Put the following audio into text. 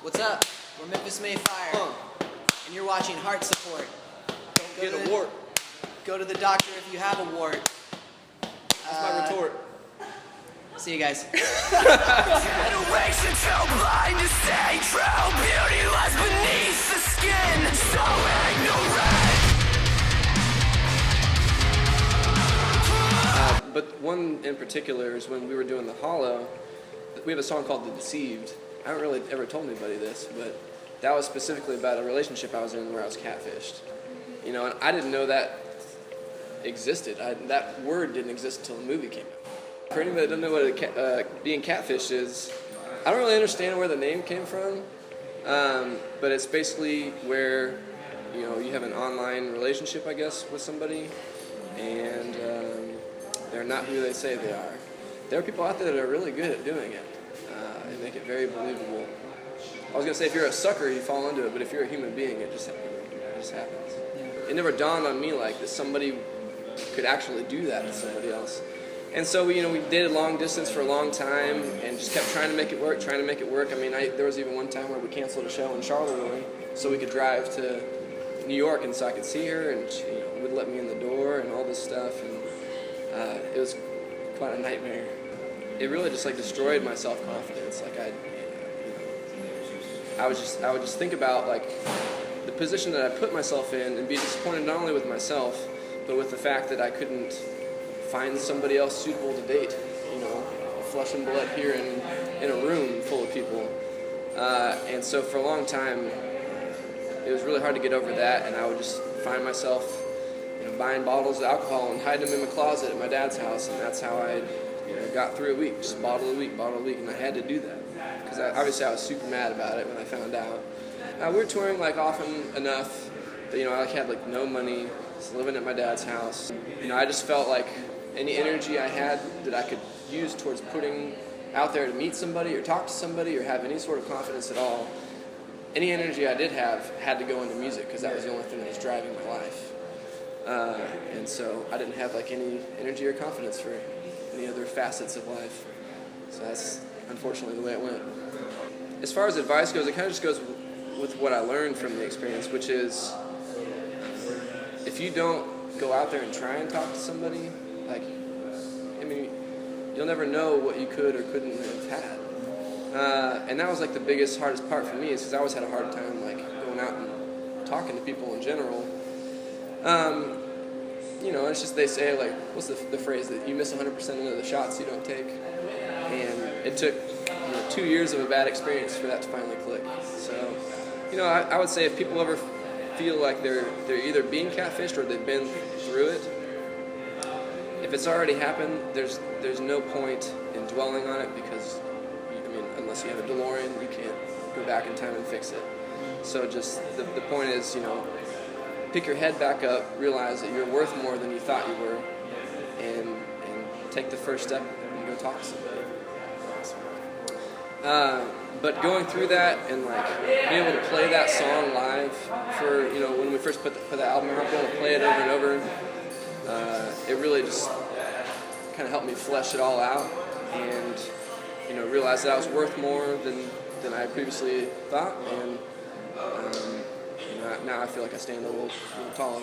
What's up? We're Memphis Mayfire, and you're watching HeartSupport. Don't get a wart. Go to the doctor if you have a wart. That's my retort. See you guys. Generation so blind to stay true. Beauty lies beneath the skin, so ignorant. But one in particular is when we were doing the Hollow. We have a song called The Deceived. I haven't really ever told anybody this, but that was specifically about a relationship I was in where I was catfished. You know, and I didn't know that existed. That word didn't exist until the movie came out. For anybody that doesn't know what being catfished is, I don't really understand where the name came from, but it's basically where, you know, you have an online relationship, I guess, with somebody, and they're not who they say they are. There are people out there that are really good at doing it and make it very believable. I was going to say, if you're a sucker, you fall into it, but if you're a human being, it just happens. Yeah. It never dawned on me like that somebody could actually do that to somebody else. And so we dated long distance for a long time and just kept trying to make it work. I mean, there was even one time where we canceled a show in Charlottesville so we could drive to New York and so I could see her, and she would let me in the door and all this stuff, and it was quite a nightmare. It really just like destroyed my self-confidence. Like I would just think about like the position that I put myself in and be disappointed not only with myself, but with the fact that I couldn't find somebody else suitable to date. You know, flesh and blood here in a room full of people. And so for a long time, it was really hard to get over that, and I would just find myself buying bottles of alcohol and hiding them in my closet at my dad's house, and that's how I got through a week, just bottle a week, and I had to do that because obviously I was super mad about it when I found out. We were touring like often enough that I had like no money, just living at my dad's house. I just felt like any energy I had that I could use towards putting out there to meet somebody or talk to somebody or have any sort of confidence at all, any energy I did have had to go into music because that was the only thing that was driving my life. And so I didn't have like any energy or confidence for any other facets of life. So that's unfortunately the way it went. As far as advice goes, it kind of just goes with what I learned from the experience, which is if you don't go out there and try and talk to somebody, you'll never know what you could or couldn't have had. And that was like the biggest, hardest part for me, is because I always had a hard time like going out and talking to people in general. It's just they say like, what's the phrase that you miss 100% of the shots you don't take, and it took 2 years of a bad experience for that to finally click. So, I would say if people ever feel like they're either being catfished or they've been through it, if it's already happened, there's no point in dwelling on it because, unless you have a DeLorean, you can't go back in time and fix it. So just the point is, pick your head back up, realize that you're worth more than you thought you were, and take the first step and go talk to somebody. But going through that and being able to play that song live for when we first put that album out, being able to play it over and over, it really just kind of helped me flesh it all out and realize that I was worth more than I previously thought, and now I feel like I stand a little taller.